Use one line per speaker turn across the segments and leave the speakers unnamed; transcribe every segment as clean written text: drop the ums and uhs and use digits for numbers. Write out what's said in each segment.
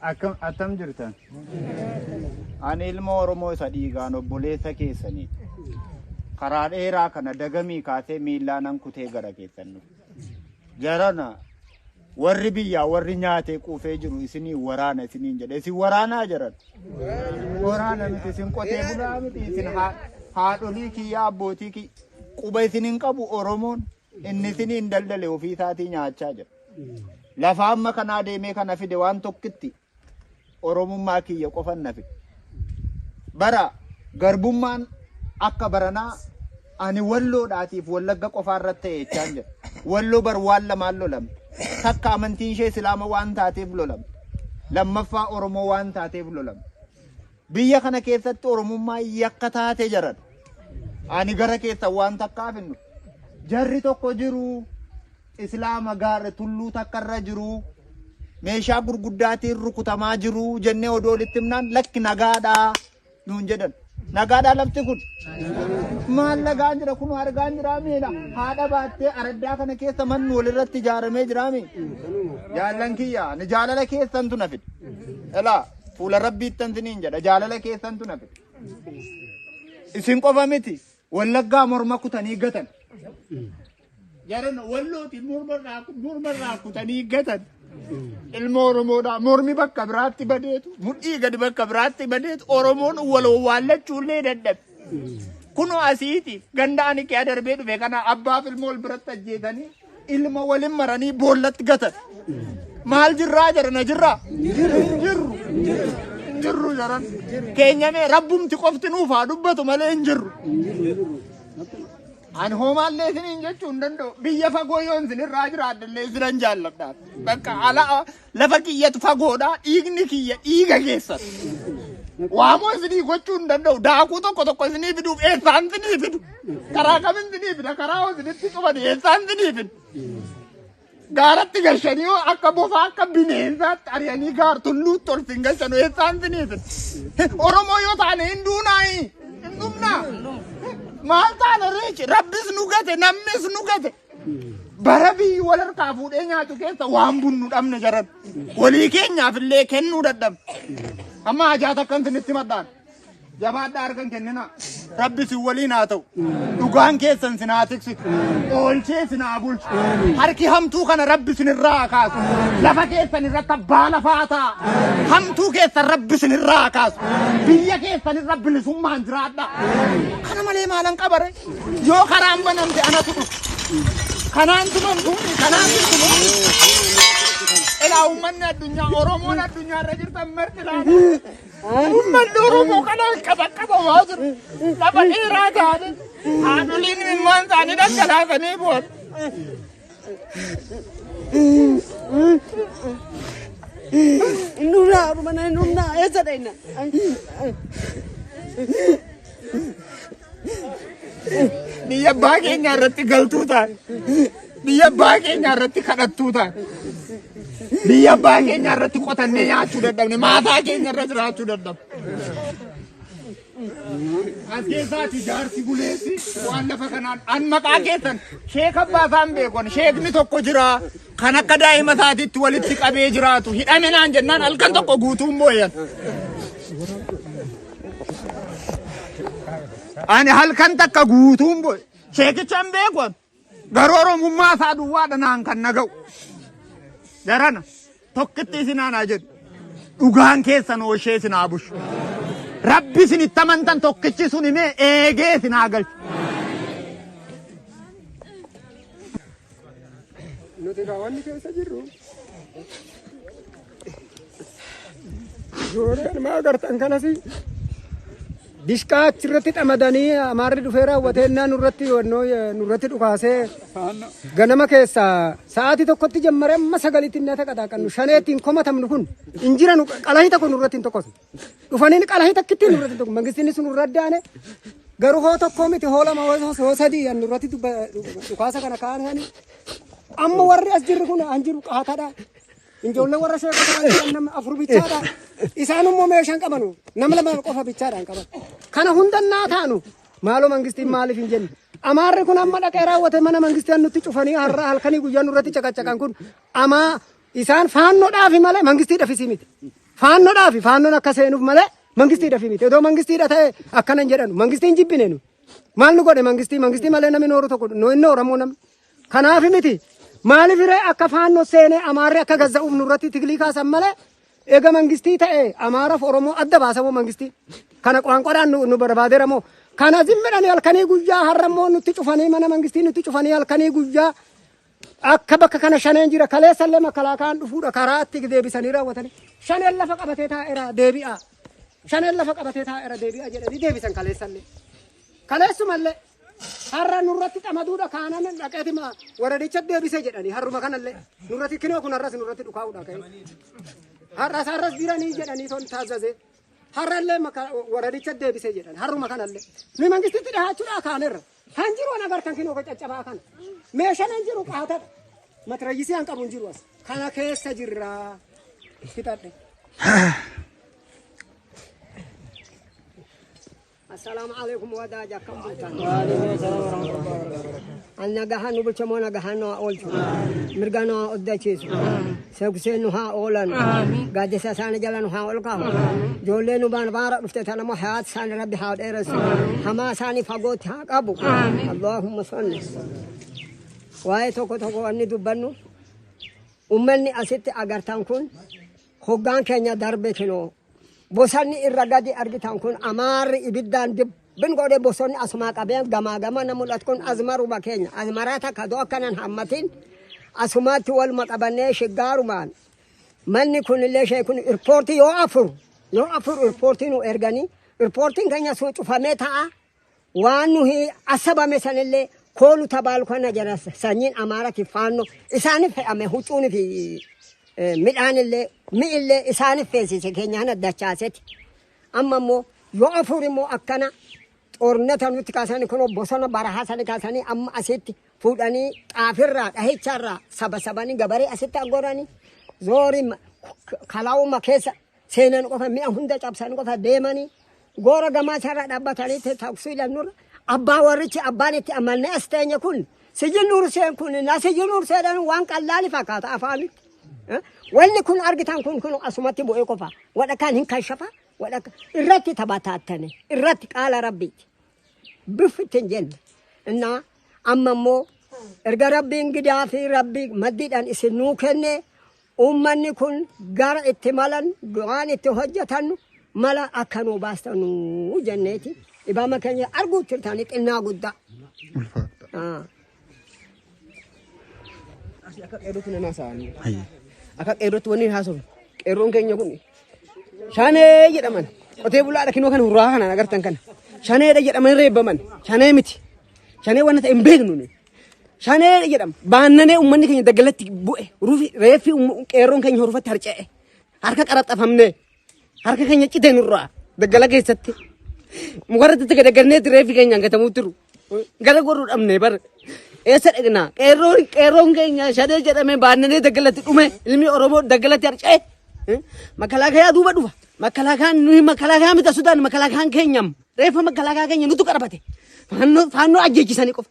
Attam jirtan. Ani ilma Oromoo isa dhiigaan obboleessa keessanii. Karaa dheeraa kana dagamii kaasee miillaanan kutee gara keessan dhufe. Jarana warri biyyaa warri nyaatee quufee jiru isinii waraana isiniin jedhe. Isin waraanaa jiran. Waraana miti isin qotee bulaa miti isin haadholii kiyyaa abbootii kiyya. Quba isiniin qabu Oromoon inni isiniin daldale ofii isaatii nyaachaa jira. Lafa amma kanaa deemee kana fide waan tokkitti Oromummaa kiyya qofan na fide. Bara garbummaan akka baranaa ani walloodhaatiif wallagga qofaarratti ta'e jechaan jira. Walloo bar waan lamaan lolamte. Takka amantiin ishee Islaama waan taateef lolamte. Lammaffaa Oromoo waan taateef lolamte. Biyya kana keessatti Oromummaa yakka taate jiran. Ani gara keessa waan takkaaf hinnu. Jarri tokko jiru Islaama gaara tulluu takkarra jiru. Meeshaa gurguddaatiin rukutamaa jiru jennee odoo walitti himnaan lakki nagaadhaa nuun jedhan. Nagaadhaa lafti kun maal nagaan jira kun argaan jira meedha haadha baattee araddaa kana keessa manni walirratti ijaaramee jira mee jaallan kiyya ni jaalala keessantu na fide elaa fuula rabbiittan siniin jedha jaalala keessantu na fide isin qofa miti wallaggaa morma kutanii gatan jaran wallooti mormarraa kutanii gatan ilma Oromoodhaa mormi bakka biraatti badeetu mudhii gadi bakka biraatti badeetu Oromoon waloo waallachuullee dadhabe. Kunoo asiiti gandaan kee darbee dhufe kana abbaaf ilma wal biratti ajjeetanii ilma waliin maranii boollatti gatan. Maal jirraa jarana jirraa? Jirru jaran keenyamee rabbumti qofti nuuf haa dubbatu malee hin jirru. Ani homaallee isiniin jechuu hin danda'u. Biyya fagoo yoon isinirraa jiraadhallee isinan jaalladhaa. Bakka ala lafa kiyyatu fagoodhaa dhiigni kiyya dhiiga keessan. Waamoo isinii gochuu hin danda'u. Daakuu tokko isinii fiduuf eessaan isinii fidu. Karaa kamiin isinii fida? Karaa isinitti qaban eessaan isinii fidu? Gaaratti galchanii akka bofaa akka bineensaatti ari'anii gaar tulluutti ol sin galchanu eessaan isinii fidu? Oromoo yoo taane hin duunaayi. Hin dhumnaa. Maal taana reechi rabbis nu gate namnis nu gate bara biyyi wal harkaa fuudhee nyaatu keessa waan bunnu dhabne jaran walii keenyaaf illee kennuu dadhabne amma hajaata akkan sinitti madhaan jabaadhaa argan kennina rabbis waliin haa ta'u dhugaan keessan sinaa tiksitu oolchee sinaa bulchu harki hamtuu kana rabbi sinirraa kaasu lafa keessan irratti abbaa lafaa ta'a hamtuu keessan rabbi sinirraa kaasu biyya keessan irra bilisummaan jiraadha kana malee maalan qabare yoo karaan banamte anatu kanaan tumamtuuni kanaan tumamtuuni ilaa ummanni addunyaa Oromoon addunyaa irra jirtan marti laata ummanni Oromoo kanaan qaba waa jiru lafa dheeraa taate haadholiin imimmaan isaanii dhaggalaasanii bu'an.
Nuna mana nuna esa dena.
Biyya abbaa keenya irratti galtuu taate biyya abbaa keenya irratti kadhattuu taate biyya abbaa keenya irratti qotannee nyaachuu dadhabne maataa keenya irra jiraachuu dadhabne. As keessaati jaarsi buleessi waan lafa kanaan an maqaa keessan sheek abbaasaan beekon sheekni tokko jira kan akka daa'ima isaatiitti walitti qabee jiraatu hidhame naan jennaan halkan tokko guutuun booyan. Ani halkan takka guutuun booy sheekichaan beekon garuu Oromummaa isaa duwwaadha naan kan naga'u. Jarana tokkitti isinaan jedhu dhugaan keessan ooshee isinaa bushu. Rabbi isinitti amantan tokkichi sun himee eegee isinaa galchu.
Nuti kaawwanni keessa jirru. Jooreen maa agartan kanasi. Dishqaa achirratti xamadanii amaarri dhufee raawwateennaa nurratti dhukaasee ganama keessaa sa'aatii tokkotti jammaree amma sagaliitti inni taqaxaaqannu shaneettiin komatamnu kun injira qalahii tokko nurratti hin tokkosu dhufanii qalahii takkitti nurratti hin tokkosu mangistinni sun nurra addaane garuu hoo tokkoo miti hoo lama hoo sadii nurratti dhukaasa kana kaa'anii amma warri as jirru kun an jiru qaataadha. Injoollee warra sheekota nama afur bichaadha. Isaan immoo meeshaan qabanu nama lama qofa bichaadhaan qaban. Kana hundannaa taanu maaloo mangistiin maaliif hin jenne. Amaarri kun amma dhaqee raawwate mana mangistiin nutti cufanii har'a halkanii guyyaa nurratti caqacaqan kun amaa isaan faannoodhaaf malee mangistiidhaaf isii miti. faanno dhaafi faannoon akka seenuuf malee mangistii dhafi miti odoo mangistii dha ta'e akkanan jedhanu mangistiin jibbine nu maal nu godhe mangistii malee namni nooru tokko no inni oromoo namni kanaaf miti maaliif iree akka faannoo seenee amaarri akka gazza'uuf nurratti tiglii kaasan malee eega mangistii ta'e amaaraaf oromoo adda baasamoo mangistii kana qoranqodhaan nu barbaadeera moo kana zimmidhanii halkanii guyyaa harrammoo nutti cufanii mana mangistii nutti cufanii halkanii guyyaa akka bakka kana shaneen jira kaleessallee makalaakaan dhufuudha karaatti deebisanii raawwatanii shaneen lafa qabatee taa'eera deebi'a shaneen lafa qabatee taa'eera deebi'a jedhanii deebisan kaleessallee kaleessumallee har'a nurratti xamaduudha kaanan dhaqeetima waradicha deebise jedhanii harruma kanallee nurratti kinoo kun har'as nurratti dhukaa'uudha ka'e har'as jiranii jedhanii ton taasise har'allee waradicha deebise jedhan harruma kanallee nu mangistitti dhahaachuudha kaanerra kan jiru an agartan kinoo caccabaa kana meeshaan hin jiru qaatadha matrayyisii han qabu hin jiru as kana keessa jirra fixadhe السلام عليكم وداجا كم بلتان أنا جهانو بتشمونا جهانو أولتو مرجانو أدتشيس سوكسينو ها أولان قاعد ساسان جلانو ها أولكاه جولينو بان بارا رفتنا مو حياة سان ربي حاول إيرس هما ساني فقوت ها أبو اللهم صل واي توكو أني دبنو أمني أسيت أجرتان كون خجان كنيا دربي كنو bosonni irra gadi argitan kun amaarri ibiddaan dibbin godhe bosonni asuma qabeen gamaa na mul'atu kun azmaruba keenya azmarata kadoo akkanan hammatin asumatti wal maqabannee shiggaarumaan manni kunillee shee kun irpoortii yoo afur irpoortii nu erganii irpoortiin keenya sun cufamee ta'a waan nuhi asabame sanillee koolu tabaalu kana jara sanyiin amaarati faanno isaaniif fe'ame huccuuni fi midhaanillee mi'illee isaaniif feesise keenya hana dachaasetti amma immoo yoo afur immoo akkana xoornata nutti kaasanii kun bosona barahaa sani kaasanii amma asitti fuudhanii xaafirraa dhahicharraa sabanii gabaree asitti agoranii zoori kalaa'uma keessa seenan qofa mi'a hunda cabsanii qofa deemanii goora gamaa sarara dhaabbatanii taksii lannurra abbaa warrichi abbaan itti amannee as teenya kun sijin nurseen kun na sijin nurseedhaan waan qallaali fakkaata afaanitti wanni kun argitan kun asumatti bu'ee qofa wadha kan hin kashafa wadha irratti tabataattane irratti qaala rabbiiti biftin jenne inna amma immoo erga rabbiin gidaa fi rabbii maddiidhaan isin nuu kenne ummanni kun gara itti malan waan itti hojjetan mala akka nuu baastanu jenneeti ibama keenya arguu jirtanii xinnaa guddaa
akka qeerrootti nama haasa'anii akka qeerrootti wanni haasa'u qeerroon keenya kun shanee jedhaman qotee bulaadha kinoo kana hurraa kana agartan kana shaneedha jedhaman reebbaman shanee miti shanee waan ta'e hin beeknu shanee jedhama baannanee ummanni keenya daggalatti bu'e rufi reeffi qeerroon keenya horfatti harca'e harka qaraxxafamnee harka keenya cite nurraa daggala keessatti mukarratti gadagarneetti reeffi keenya hangatamuu tiru gara goruu dhabnee bara eessa dhaqnaa qeerroon keenya shanee jedhamee baannanee daggalatti dhume ilmi oromoo daggalatti harca'e makalaakaa duuba dhufa makalaakaan nuyi makalaakaa mita sudaan makalaakaan keenyam reeffa makalaakaa keenya nutu qarabate faannoo ajjeechisanii qofa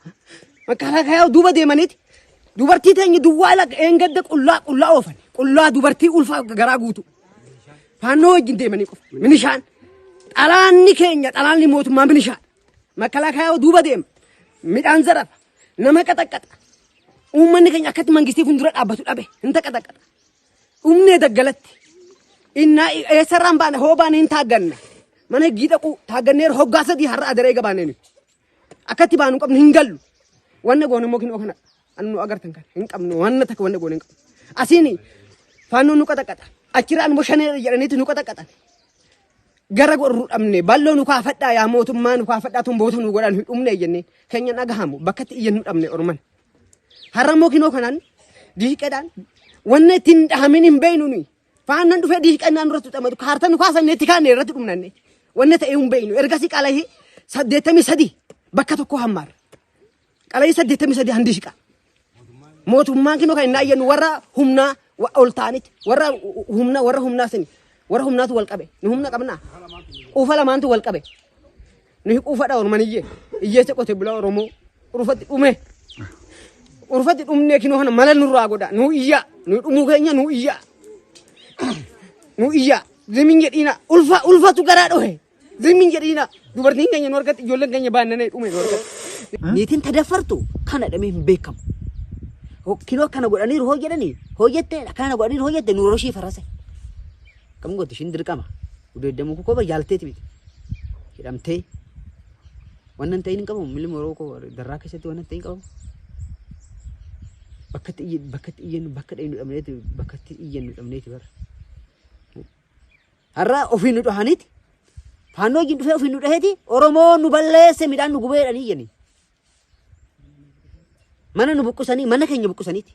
makalaakaa duuba deemaniiti dubartii teenya duwwaa laga eengadda qullaa oofan qullaa dubartii ulfaa garaa guutu faannoo wajjin deemanii qofa minishaan xalaanni keenya xalaanni mootummaa minishaan makalaakaa duuba deema midhaan zarafa nama qaxaqaxa uummanni keenya akkatti mangistii fuuldura dhaabbatu dhabe hin taqaxaqaxa umnee daggalatti innaa eessarraan baane hoo baane hin taagganna mana giidhaqu taagganneera hoggaa sadii har'a adaree gabaaneen akkatti baanu qabnu hin gallu wanna goone immoo kinoo kana annu agartan kan hin qabnu wanna takka wanna goone hin qabnu asiin faannoo nu qaxaqaxa achiraan immoo shanee jedhaniiti nu qaxaqaxan gara gorru dhabne balloo nu kaafadhaa yaa mootummaa nu kaafadhaa tun boota nu godhan hin dhumne jennee keenya dhagahamu bakkatti iyyan nu dhabne orman har'a immoo kinoo kanaan diiqedhaan wanna ittiin dhahamin hin beeynu nuyi faannan dhufee diiqannaan irratti xamadu kaartan nu kaasanne itti kaanne irratti dhumnanne wanna ta'e hin beeynu ergasii qalahii 83 bakka tokko hammaar qalahii 83 handiishqa mootummaan kinoo kan hin ayyannu warra humnaa ol ta'anitti warra humnaa sini warra humnaatu wal qabe nu humna qabnaa quufa lamaantu wal qabe nu quufadha ormaniyye iyyeessa qote bulaa oromoo urfatti dhume urfatti dhumnee kinoo kana mala nurraa godha nu iyyaa nu dhumuu keenya nu iyyaa Zimin jedhina ulfatu garaa dhohe. Zimin jedhina dubartiin keenya nu argatti ijoolleen keenya baannanee dhume nu argatti. Niitiin tadaffartu kana dhamee hin beekamu. Kinoo kana godhaniiru hoo jedhanii hoo jettee kana godhaniiru hoo jette nu roshii farase. Kam gooti shin dirqama. Udeeddamu ko ba jaalteeti miti. Hidhamtee wannan ta'in hin qabamu milli moroo ko darraa keessatti wannan ta'in qabamu. Bakkatti iyyen bakka dhayinu dhabneeti bakkatti iyyen dhabneeti bara. Har'a ofiin nu dhahaniiti. Faannoo wajjin dhufee ofiin nu dhaheeti Oromoo nu balleesse midhaan nu gubeedhanii iyyanii. Mana nu buqqisanii mana keenya buqqisaniiti.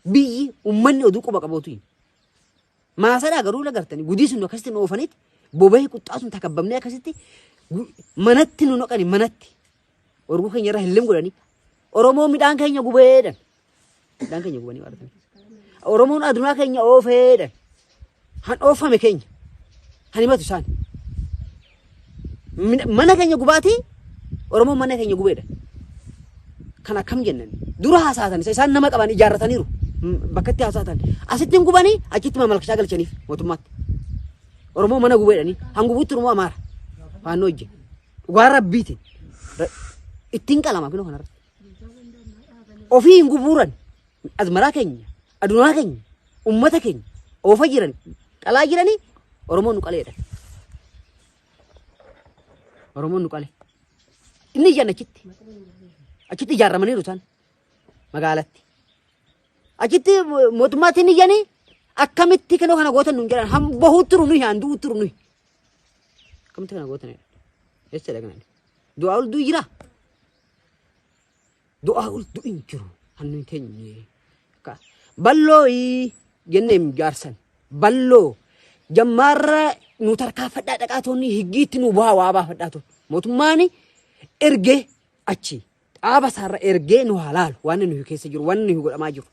Biyyi uummanni oduu quba qabootu. Maasaadhaa garuu lagartanii gudii sun akkasitti nu oofaniiti. Boba'ee quxxaa sun takabbamnee akkasitti manatti nu noqani manatti. Orguu keenya irraa hillim godhanii. Oromoo midhaan keenya gubeedhan. Midhaan keenya gubanii waartanii. Oromoon adunaa keenya oofeedhan. Han oofame keenya. Han himatu isaan. Mana keenya gubaatii Oromoon mana keenya gubeedhan. Kan akkam jennan dura haasa'atan isaan nama qaban ijaarrataniiru. Bakkatti haasa'atan. Asitti hin gubanii achitti mamalkashaa galchaniif mootummaatti. Oromoo mana gubeedhanii hangubuutti Oromoo Amaara. Faannoo hojje. Dhugaa rabbiitiin. Ittiin qalama kunoo kanarratti. Ofii hin gubuuran. Azmaraa keenya, adunaa keenya, ummata keenya oofa jiran, qalaa jiranii Oromoon nu qaleedha. Oromoon nu qale. Inni ijaan achitti ijaarramaniiru isaan magaalatti. Achitti mootummaatti inni ijaanii akkamitti kanoo kana gootan nuun jedhan bahuutti turu nuyi handuutti turu nuyi. Akkamitti kana gootanidha. Eessa dhaqnani? Du'aa ol du'i jira. Du'aa ol du'i hin jiru. Hannu hin teenye. Balloo jenneen jaarsan. Balloo jammaarra nu tarkaanfadhaa dhaqaatonni higgiitti nu bu'aa waa baafadhaatu. Mootummaan ergee achi dhaaba isaarra ergee nu halaalu waan nuyi keessa jiru waan nuyi godhamaa jiru.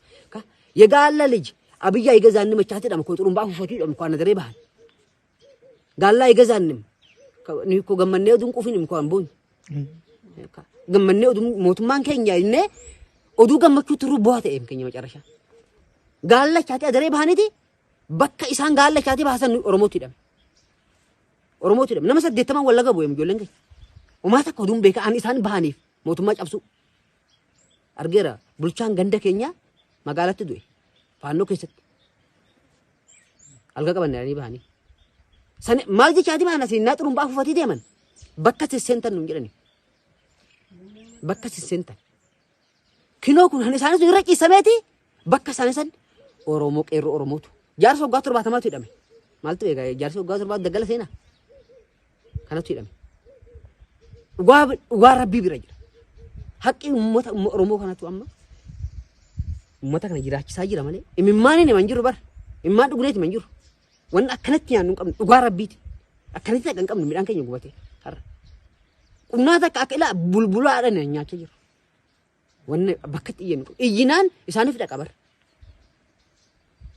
Yegaalla liji abiyyaa eegazaan nama chaatee dhama koo xurumbaa uffatu dhama koo anadaree bahan. Gaallaa eegazaan nuyi koo gammannee oduun quufin koo an boonyi. Gammannee oduun mootummaan keenya innee oduu gammachuu turuu bu'aa ta'e keenya macarashaa. Gaalla chaatee adaree bahaniiti bakka isaan gaalla chaatee baasan Oromootti hidhame. Oromootti hidhame nama 80 wallaga bu'e ijoolleen keenya. Uumaa takka oduun beeka an isaan bahaniif mootummaa cabsu. Argeera bulchaan ganda keenya magaalatti du'e faannoo keessatti. Alga qabannanii bahanii. San maal jechaati bahan asiin naa xurumbaa uffatee deeman bakka sissentan nuun jedhani. Bakka sissentan. Kinoo kun isaanis irra ciisameeti bakka isaan san Oromoo qeerroo Oromootu. Jaarsa waggaa 70 hidhame. Maaltu eegaa jaarsa waggaa 70 daggala seenaa. Kanatu hidhame. Dhugaa rabbii bira jira. Haqqi uummata Oromoo kanatu amma uummata kana jiraachisaa jira malee. Imimmaan inni man jiru bara. Imimmaan dhuguneeti man jiru. Wanni akkanatti yaannu hin qabnu dhugaa rabbiiti. Akkanatti akka hin qabnu midhaan keenya gubatee har'a. Qunnaata akka ilaa bulbulaadhaan nyaachaa jiru. Wanni bakkatti iyyan iyyinaan isaaniif dhaqa bara.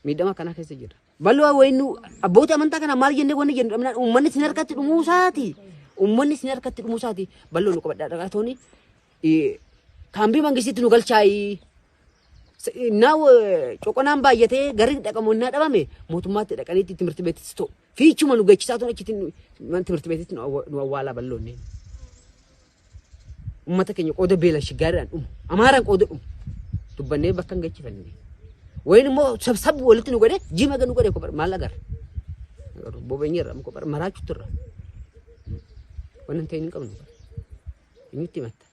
Miidhama kana keessa jira. Bal'oo wayinu abbootii amantaa kana maal jennee wanni jennu dhabnaan uummanni sin harkatti dhumuusaati. Uummanni sin harkatti dhumuusaati. Bal'oo nu qabadhaa dhaqaatooni kaambii mangisitti nu galchaayi. Naaw coqonaan baay'atee garii dhaqamoonnaa dhabame mootummaatti dhaqaniitti timirti beetis ta'u. Fiichuma nu geechisaa tuun achitti timirti beetitti nu awwaalaa bal'oonnee. Ummata keenya qooda beela shigaadhaan dhumu. Amaaraan qooda dhumu. Dubbannee bakka hin geechifannee. Wayin immoo sabsabbi walitti nu godhe jima ganu godhe kophaa maal agar. Bobeenyerra mu kophaa maraachuutti irra. Wannan ta'in hin qabnu. Inyutti matta.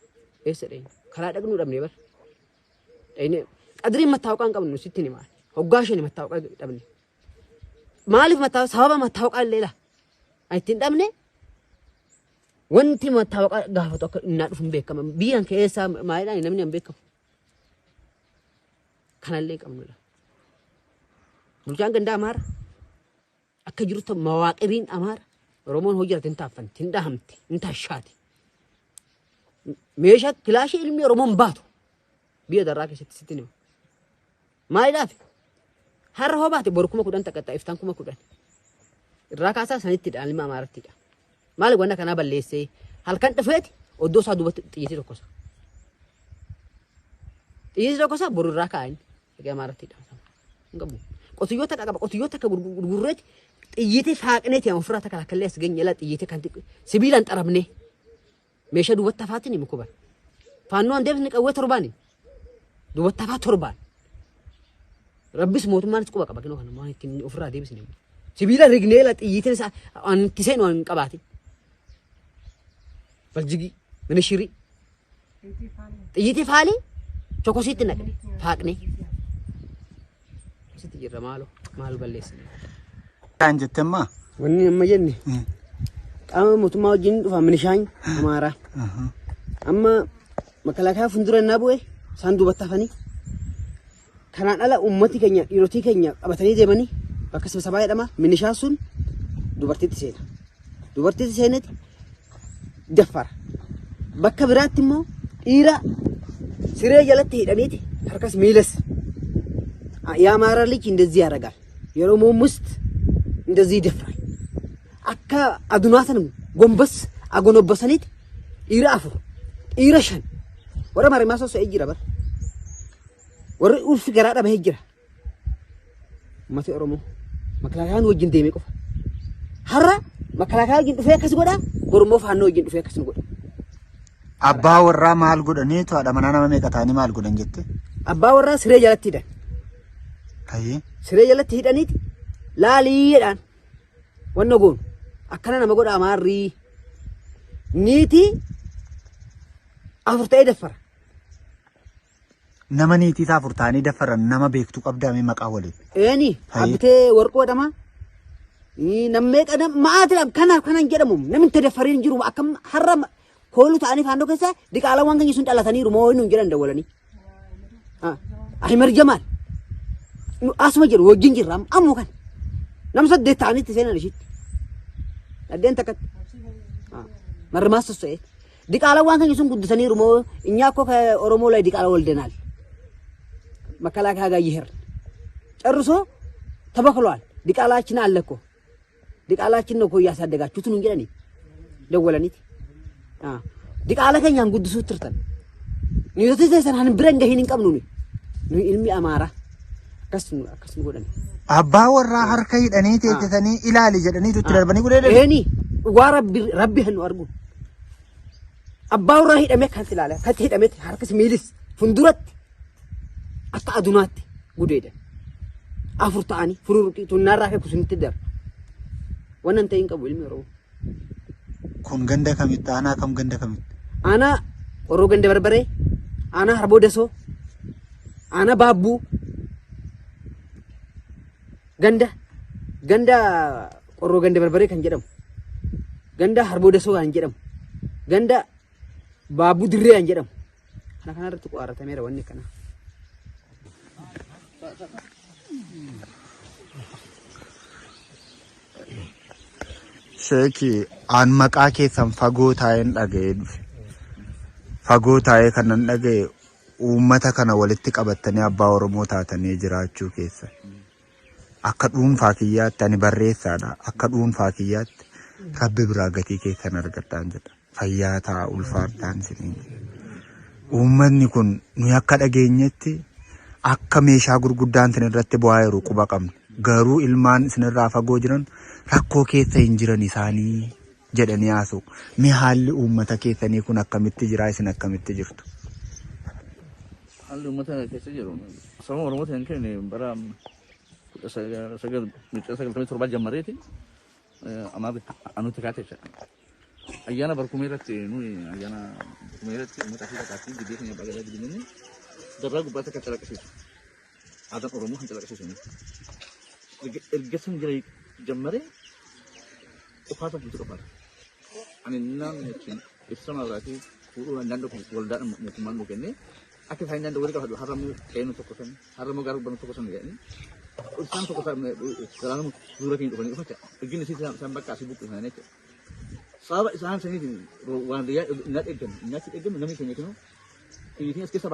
Eessa dhayne karaa dhaqnuu dhabnee bara. Dhayne qadriin mattaawqaa hin qabnu sitti ni maal. Hoggaa shani mattaawqaa dhabne. Maaliif mattaawqaa sababa mattaawqaa illee laa. Ittiin dhabne wanti mattaawqaa gaafatu akka innaa dhufu hin beekama. Biyyaan keessaa maalidhaan namni hin beekamu. Kanallee qabnudha. Bulchaan gandaa Amaara akka jirutti mawaaqiriin Amaara Oromoon hojjate hin taaffanti, hin dhahamti, hin taashaati. Meeshaa kilaashii ilmi Oromoon baatu biyya darraa keessatti sitti nima. Maaliidhaaf har'a hoo baate boru 10,000 takkata iftaan 10,000. Irraa kaasaa sanitti dha ilma Amaarattidha. Maali wanta kanaa balleessee halkan dhufeeti oddoo isaa duubatti xiyyeetii tokkosa. Xiyyeetii tokkosa boru irraa kaa'anii. Egaa Amaarattidha. Ngabu. Qotiyyoota dhaqaba qotiyyoota akka gurgurreeti ጥይቴ ፋቅኔት ያው ፍራታ ከላከለ ያስገኘላ ጥይቴ ካንተ ሲቢላን ጠረብኔ ሜሸዱ ወጣፋትን ይምኩባል ፋኖ አንደብ ንቀወ ተርባኒ ወጣፋ ተርባን ረብስ ሞት ማለት ቁባ ቀባ ነው ማለት ፍራ ዴብስ ነው ሲቢላ ሪግኔላ ጥይቴን አንቲሴ ነው አንቀባቲ በልጅጊ ምንሽሪ ጥይቴ ፋሊ ቾኮሲት ነቅ ፋቅኔ ሲት ይረማሉ ማል በለስ
ካንጀተማ
ወኒ አመየኒ ቃም ሞቱማ ወጅን ዱፋ ምንሻኝ አማራ አማ መከላከያ ፍንዱረና ቦይ ሳንዱ በታፈኒ ከናናላ ኡመቲ ከኛ ኢሮቲ ከኛ ቀበተኒ ደመኒ በከስበ ሰባይ ደማ ምንሻሱን ዱበርቲት ሴና ዱበርቲት ሴነት ደፋር በከብራትሞ ኢራ ሲሬ ጀለት ሄደኔት ተርከስ ሚለስ ያማራ ልጅ እንደዚህ ያረጋል የሮሞ ሙስት እንደዚህ ይደፍራል አካ አዱናተንም ጎንበስ አጎነበሰኒት ኢራፉ ኢራሽን ወረ ማሪ ማሶ ሰይጅራ በር ወረ ኡፍ ገራዳ በሄጅራ ማቲ ኦሮሞ መከላካያን ወጅን ደሜ ቆፍ ሐራ መከላካያ ግን ዱፈ ከስ ጎዳ ጎርሞ ፋኖ ወጅን ዱፈ ከስ ጎዳ
አባ ወራ ማል ጎደኔቱ አዳመናና መመቀታኒ ማል ጎደን ጀት
አባ ወራ ስሬ ጀለት ሂደን
አይ
ስሬ ጀለት ሂደኒት ላሊዳን ወነጎን አከና ነመጎዳ ማሪ ኒቲ አፍርታዬ ደፈረ
ነመኒቲ ታፍርታኒ ደፈረ ነመ ቤክቱ ቀብዳሜ መቃወለ
ኤኒ አብቴ ወርቆ ደማ ነመ ቀደም ማአትላም ከናን ጀደሙ ነምን ተደፈሪን ጅሩ አከም ሐራም ኮሉ ታኒ ፋንዶ ከሳ ዲቃላ ዋንገኝ ሱን ጣላታኒ ሩሞ ወይኑ እንጀራ እንደወለኒ አህመር ጀማል አስመጀር ወጅን ጅራም አሙከን ነምሰት ደታኒ ተሰና ልሽት አደን ተከት መርማስ ተሰይ ዲቃላ ዋንገኝ ሱን ጉድተኒ ሩሞ እኛ እኮ ከኦሮሞ ላይ ዲቃላ ወልደናል መከላከያ ጋር ይሄር ጨርሶ ተበክሏል ዲቃላችን አለኮ ዲቃላችን ነው እኮ ያሳደጋችሁት ነው እንጀራኒ ደወለኒት ዲቃላ ከኛን ጉድሱ ትርተን ኒውት ዘሰናን ብረንገ ሂንን ቀምኑ ነው ኢልሚ አማራ ከስኑ ጎደን
አባ ወራ ሀርከ ሂደኔ ተተተኒ ኢላሊ ጀደኒ ትደርበኒ ጉደለ
ኤኒ ረቢ ህኑ አርጉ አባ ወራ ሂደሜ ካንትላለ ከት ሂደሜ ሀርከስ ሚሊስ ፍንዱረት አታ አዱናት ጉዴደ አፍርታኒ ፍሩሩቂ ቱናራ ከኩስንት ደር ወነንተ ይንቀቡ ኢልሚ ሮ
kun ganda kamitti ana kam ganda kamitti
ana oro ganda barbare ana harbo deso ana babu ganda oro ganda barbare kan jedham ganda harbo deso kan jedham ganda babu dirre kan jedham kana irratti qo'aratamee wanni kana
Sheeki aan maqaa keessan fagoo taa'een dhaga'ee dhufe. Fagoo taa'ee kanan dhaga'e uummata kana walitti qabattanii abbaa Oromoo taatanii jiraachuu keessan. Akka dhuunfaa kiyyaatti ani barreessaadha. Akka dhuunfaa kiyyaatti rabbi biraa gatii keessan argadhaan jedha. Fayyaa ta'a ulfaadhaan isiniin. Uummanni kun nuyi akka dhageenyetti akka meeshaa gurguddaan isin irratti bu'aa jiru quba qabna. Garuu ilmaan isinirraa fagoo jiran rakkoo keessa hin jiran isaanii jedhanii haasa'u. Mee haalli uummata keessanii kun akkamitti jira isin akkamitti jirtu?
Haalli uummata keessa jiru sababa Oromoota hin kenne bara sagaltamii torbaa jammareeti amaarri anutti kaatee jira. Ayyaana barkumee irratti nuyi ayyaana barkumee irratti uummata fi bakkaatti gidduu keenya bagalaa gidduu darraa gubbaatti akka calaqqisiisu. Aadaan Oromoo kan calaqqisiisu. Erga san jira jammaree uffata bultu qofaa. Ani namni jechuun ibsama irraatii fuudhuudhaan naannoo waldaadhaan mootummaan nu kennee akka isaan naannoo waliin qabatu harramuu qeenu tokko san harramuu gaara gubbanu tokko san jedhanii isaan tokko san galaanuma dura keenya dhufanii dhufacha erginni isaan bakka asii buqqu isaanii jechuudha. Sababa isaan saniitiin waan nyaatti eeggamu namni keenya kennu xiyyiitiin as keessa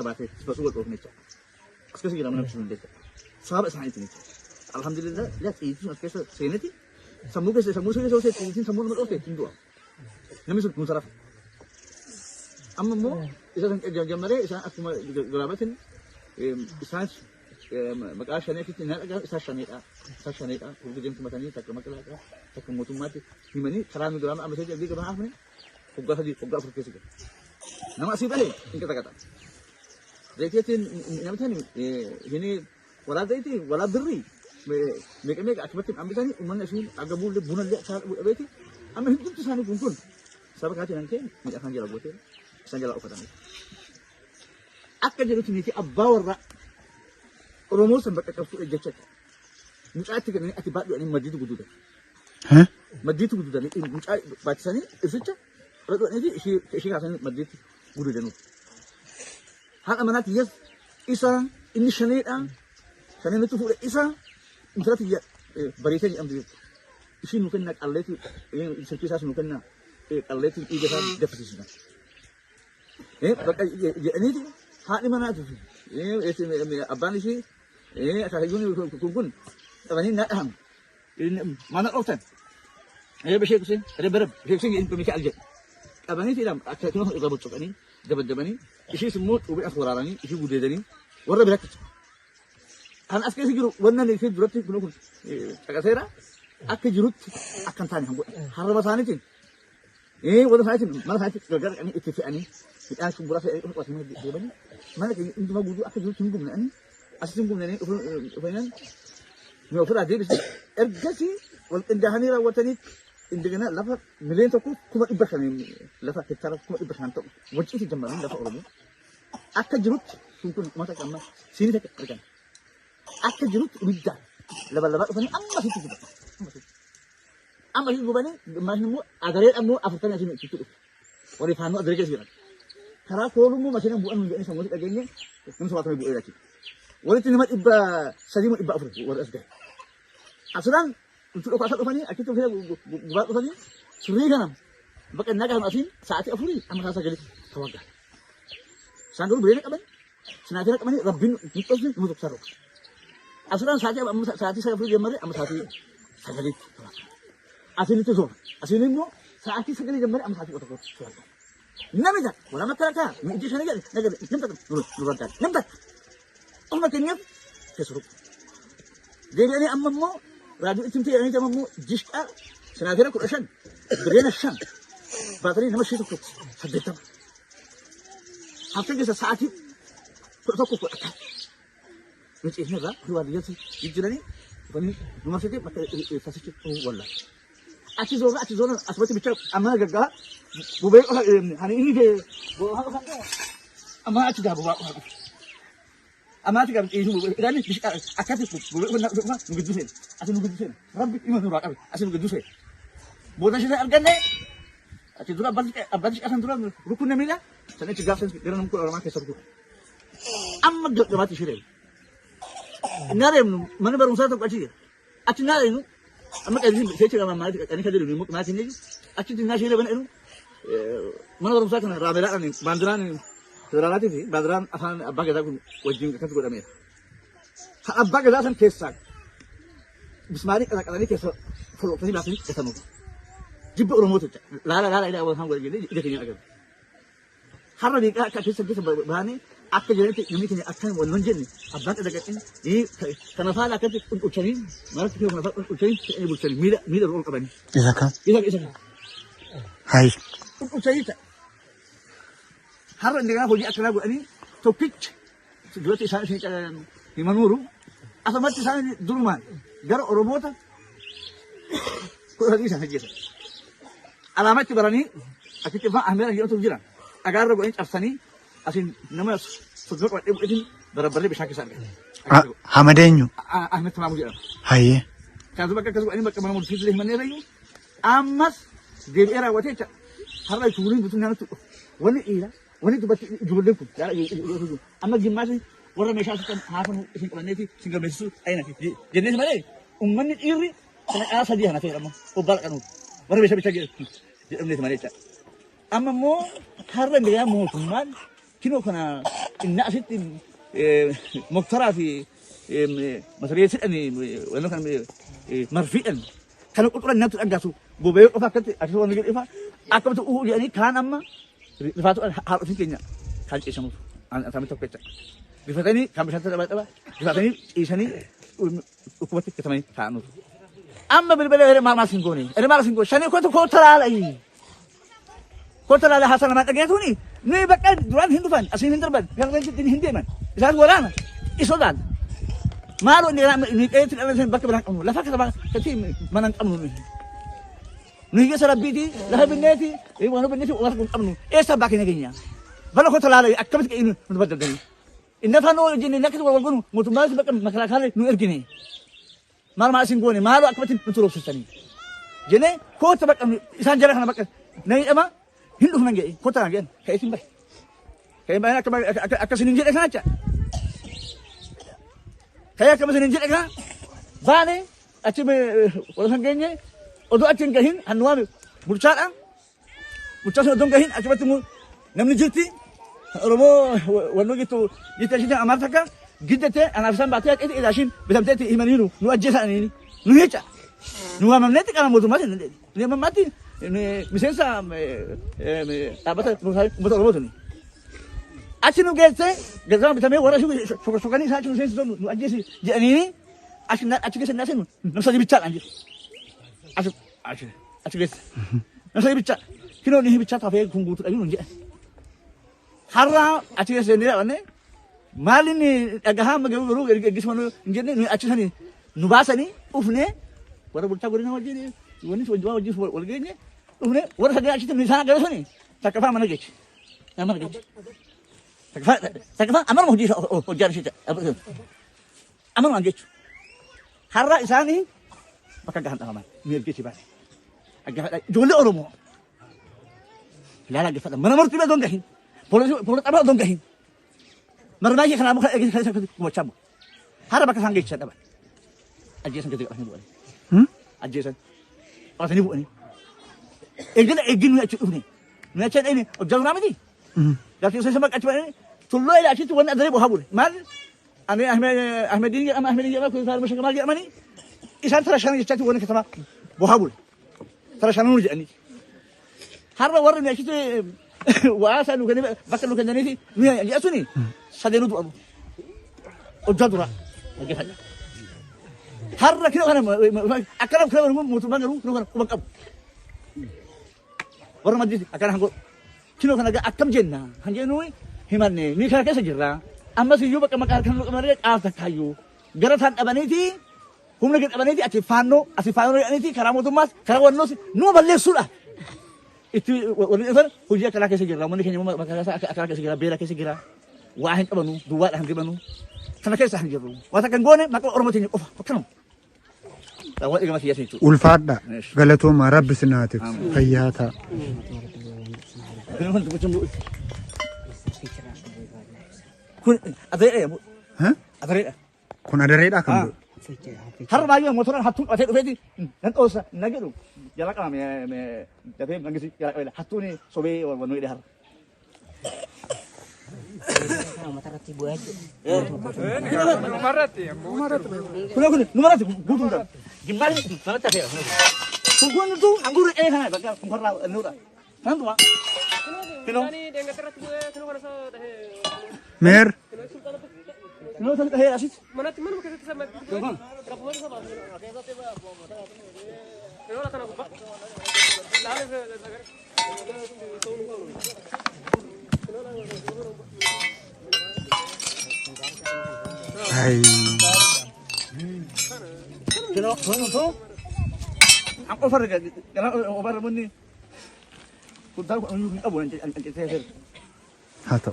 baatee sifasuu wal dhoofne jechuudha. As keessa jedhamu namni sun jechuudha. Sababa isaaniitiin jechuudha. Alhamdulillah lihat xiyyiitiin as keessa seeneeti sammuu keessa xiyyiitiin sammuu nama dhoofte hin du'a. Namni sun kun saraf. Amma immoo isa san jammaree isaan akkuma garaabatin isaan maqaa shaneetitti na dhagaa isa shaneedha hurgu deemtu matanii takka maqaa takka mootummaatti himanii karaa nu duraama amma ta'e gaba hafne hoggaa sadii hoggaa afur keessa gala nama asii balee hin qaqata reekeetiin namtani hini walaa zayti walaa birrii meeqa achumatti hambisanii uummanni asii agabuullee bunallee isaa dhabeeti amma hundumti isaanii kun saba kaatiin an kee midhaan jala gootee isaan jala uffatanii akka jedhutti miti abbaa warraa Oromoo san bakka qabsuudha jecha mucaatti galanii ati baadhuudhaan maddiitu guduudan. Maddiitu guduudan mucaa baachisanii ibsicha radhuudhaan ishee kaasanii maddiitti guduudanuuf. Haadha manaatti yes isa inni shaneedhaan shaneen nutti fuudha isa intalatti bareetee jedhamtu jechuudha. Ishii nu kenna qalleetti sirkii isaas nu kenna qalleetti dhiiga isaa daffisiisuudha. Bakka jedhaniiti haadhi manaatti abbaan ishee akaakayyuun kun qabanii na dhahamu mana dhoftan bashee kuseen reberab bashee kuseen jedhin pemikee aljedhe qabanii tidham akka kino irra boccokanii dabadabanii ishiis immoo xubii as waraaranii ishii gudeedanii warra biratti kan as keessa jiru wannan ishee duratti kun caqaseera akka jirutti akkan taane hango harraba isaaniitiin wada isaaniitiin mana isaaniitti gargaaranii itti fe'anii midhaan shumburaa fe'anii qotatanii deebanii mana keenya hundumaa guutuu akka jirutti hin gumna'anii asitti hin gumna'anii dhufanii nu ofirraa deebisee ergasii wal qindaa'anii raawwatanii indegana lafa miliyoona tokko 1,500 lafa hektaara 1,500 ta'u wanciitii jammaranii lafa Oromoo akka jirutti kun mata qamma siinii takka argan akka jirutti ibidda laba dhufanii amma sitti gubatan amma sitti gubanii maashin immoo agaree ammoo 40 asiin itti dhufu warri faanoo agaree keessa jiran karaa koolummoo makiinaan bu'an hundee sammuu dhageenye namni sabaatamee bu'ee lachi walitti nama 300 warri as gahe asirraan nuti dhokaasaa dhufanii achitti gubaa dhufanii sirrii kanam bakka innaa qaban asiin sa'aatii 4 amma sa'aatii 9 tawaggaa isaan garuu bireena qaban sinaafira qabanii rabbiin nuxxofni nama tokko sarroqa asirraan sa'aatii 9 jammaree amma sa'aatii 9 tawaggaa asinitti zoora asin immoo sa'aatii 9 jammaree amma sa'aatii 1 tawaggaa namida wala makarata mu iji shane gade nagade nimta nurada nimta amma kenyaf kesuru dede ani amma mo radio itimti ani tamam mo jishqa sanafira kurashan birena shan batari nama shi tokko sadetam hafta gesa saati tokko ko ata mu ci hira huwa diyati yijrani bani numasete bakka fasichi walla ati zora asbati bicha amma gaga bubay hani ini de amma ati da buba amma ati ga isu idan ni bishka akati bubay wannan nugudu sen ati nugudu sen rabbi imanu raqabi ati nugudu sen boda shi arganne ati dura abadi asan dura rukun mila sanin ci gafsen diran ko rama ke sabtu amma gabati shire nare man barun sa ta kwaci ati nare nu amma kai sai ce ga mamma kani ka diru mu ma tin ne ati tin na shi ban enu mana baru sa kana ramela ni bandiran rarati fi bandiran afan abba ga ku wajin ka ko da me ha abba ga san kessa bismari kana kana ni kessa folo kasi ba tin kessa no jibba oromo to la ida wa san go gele ida kin aga har bi ka kessa kessa bani akka jirati nimi kin akkan wannan jinni abban daga tin kana fala ka ucani mara ki kana fala ucani ni bulcani mida ron kabani isa hai ucayita har inda hoji akala go ani to pitch durati sa shi ni manuru asamati sa durman gar oromota ko hadi sa hajisa alamati barani akiti fa ahmera yoto jira agar go in afsani asin nama sudut wa idin barabare bishaki sa
hamadenyu
ahmed tamamu jira
haye
kazu bakka kazu ani bakka manamu fitle manne rayu amas de era wateta har ay tuurin butun nanu wani ila wani dubati jubulin ku amma gimmasi warra meeshaa su haafan isin qabanneeti isin gameessu ayna jennee malee ummanni dhiirri kana sadii kana fe'amu obbal qanu warra meeshaa bicha jedhamneeti malee jecha amma immoo har'a indiyaa mootummaan kinoo kana inna asitti moktaraa fi masariyeessidhani wanno kan marfiidhan kana qulqulan namtu dhangaasu bobee qofa akkatti ati waan gadi ifa akkamtu jedhanii kaan amma rifaatu haadhotiin keenya kan ciisamuuf an asami tokko jecha bifatanii kan bishaan tapha bifatanii ciisanii dhukkubatti katamanii taa'anu. Amma bilbila maal singooni maal singooni shanii kota laalaa kota laalaa haasana maan dhageetuni ni bakka duraan hin dhufan asiin hin darban kan hin deeman isaan waraana isoodhaan maaloo ni qeetti dhalatan bakka biraan qabnu lafa kasabaa kati manan qabnu ni gesa rabbiiti lafa binneeti waan binneeti waan qabnu eessa bakka nageenya bala kota laalaa akkamitti qeenu nu baddadani inna fanoo jinni nakati wal gunu mutummaa bakka makalakaale nu ergine maal maa singooni maaloo akkamitti nu turoofsisanii jene kota bakka isaan jara kana bakka nai ama hindu nangge kota nangge kayak simbai kayak banyak ke sini jelek saja kayak ke sini jelek kan bane aci me orang sanggenya odo acin kahin anwa burcaan burcaan odo kahin aci batu namni jirti romo wanu gitu gitu aja amartaka gidete anak sam batia itu idashin bisa tete imaninu nu ajesa ini nu hecha nu amamneti kana motu mati ni amamati ini misalnya apa tuh motor motor ni aci nu getse geza bisa me wara sukani sa aci nu sensi nu ajesi jadi ini aci getse nasi nu nasa dibicara anjir aci getse nasa dibicara kino ni bicara tapi kumbutu lagi nunjuk harra aci getse ni apa nih malin ni agak magalu galu gigi semua nunjuk ni aci sani nu bahasa ni ufne wara burca goreng aja ni wani jual wajib warganya ufne wara saja aci tu ni sana galu sani cakapan mana gigi mana gigi cakapan amar mau jadi ojar sih amar mau gigi harra isani pakai gahan tangan mir gigi bas agak jual oromo lala gigi mana murti ba dong gahin polis apa dong gahin marmai kana buka gigi saya macam harra pakai sanggih saya dapat aja sanggih tidak pasang buat aja san pasang ni buat ni egin ni acu ni macam ini jangan ramai ni dah saya sama acu ni tullo ila acu tu wan adari bohabul mal ane Ahmed ini apa kuliah macam kemal dia mana ni isan terasa ni acu wan ketama bohabul terasa nunu jadi harba warna ni acu tu wasa lu kan bakal lu kan ni ni acu ni sadenu tu abu ojadura lagi saja harra kilo kana akaram kilo mutu bangaru kilo kana kubakab orang majlis akan hanggo kilo kana ga akam jenna hanje nui himanne ni kana kesa jirra amma si yuba kama kan lu kamare asa kayu garatan abaniti humna get abaniti ati fanno aniti karamo tumas karawanno no balle sula itu wani efar hujia kala kesa jirra mun kenya makasa akala kesa jirra bela kesa jirra wahin abanu dua hangge banu kana kesa hangge ru watakan gone maka ormotini of kanam lawat igama siyasa itu
ulfaadha galatooma rabbi sinaatiif fayyaata
kun adare ya bu
ha
adare
kun adareedha kan
har bayu motoran hatu ate dufeti nan osa nageru jala kama me tapi nangisi jala hatu ni sobe wanu ide har
Matarati bu aja.
Numarati gudung kan. Gimana ni? Mana tak ada. Tungguan tu anggur kana bakal kongkar la nura. Kan tu mak. Kino.
meer
Kino sa tahe asis.
Mana timan mo kasi sa mag.
Kino.
Trabaho sa ba. Kino la kana ko ba. Lalo
ay
Kino tu. Aku over kan. Kena over mun ni. Ku tahu abu nanti saya.
hato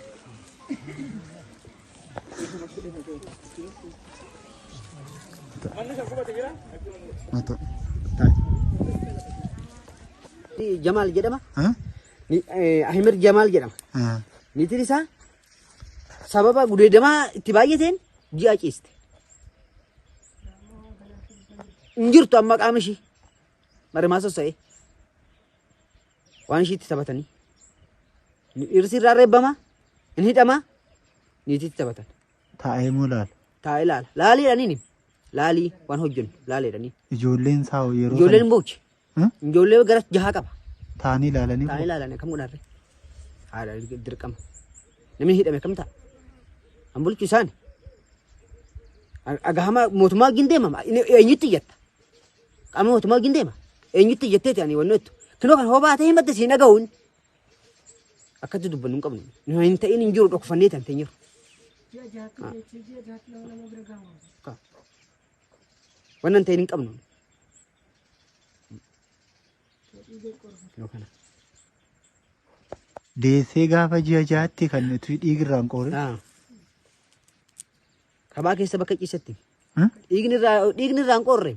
hato
Jamal jedhama.
ha
Ahmed Jamal jedhama. Niitiin isaa sababa gudeedamaa itti baay'ateen ji'a ciiste. Hin jirtu amma qaama ishii marimaa sossa'ee waan ishii itti taphatanii. Dhirsi irraa reebbama hin hidhama niitiitti taphatan.
taa'ee moo laala
Taa'ee laala. Laaliidhaniin laalii waan hojjennu laaliidhaniin.
ijoolleen isaa yeroo
Ijoolleen hin boochi. Ijoollee gara jahaa qaba.
taa'anii ilaalanii
Taa'ee ilaalanii kam godhaarre? Haadha dirqama. Namni hidhame kam ta'a? Ambulchu isaan. Agahama mootummaa gindeema eenyutti jetta. Qaama mootummaa gindeema eenyutti jetteeti ani wannoottu. Kinoo kan hobaa ta'e himatte siin dhaga'uun. Akkatti dubbannu hin qabnu. Nu hin ta'in hin jiru dhokfannee tan teenyiru. Wannan ta'in hin qabnu. Kinoo kana.
Deessee gaafa ji'a jaatti kan nuti dhiigirraan qoore.
Kabaa keessa bakka ciisetti. Dhiigni irraan qorre.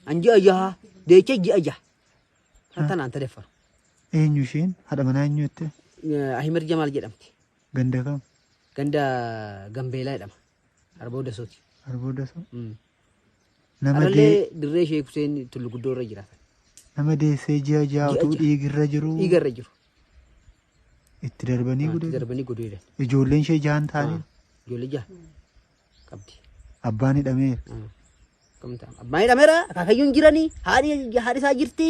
Anji ayyaa deechee ji'a jaha. Tanaan tadeffaru.
Eenyu isheen haadha manaa eenyu jette?
Ahimad Jamaal jedhamti.
Ganda kam?
Ganda Gambeelaa jedhama. Arbooda Sooti.
Arbooda Soo?
Arallee dirree Sheek Huseen Tullu Guddoo irra jiraatan.
Nama deessee ji'a jaatu dhiigirra jiru.
Dhiigarra jiru.
Itti darbanii
Itti
gudee.
darbanii gudeedan.
Ijoolleen ishee jahan taane.
Ijoollee jaha qabdi.
Abbaan hidhameera.
Abbaan hidhameera akaakayyuun jiranii haadhi isaa jirti.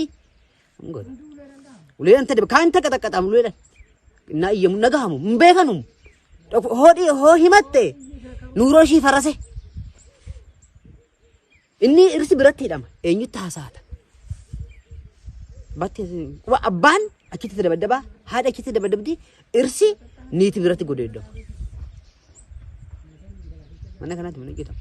Uleedhaan tade kaan takka taqqaxaamu uleedhaan. Innaa iyyamu nagahamu hin beekanu. Hoo himatte nuuroo ishii farase. Inni irsi biratti hidhama eenyutti haasaata. Abbaan achitti dabaddabaa haadha achitti dabaddabdi irsi niiti biratti godeeddamu. Mana kanaatti mana hojjetamu.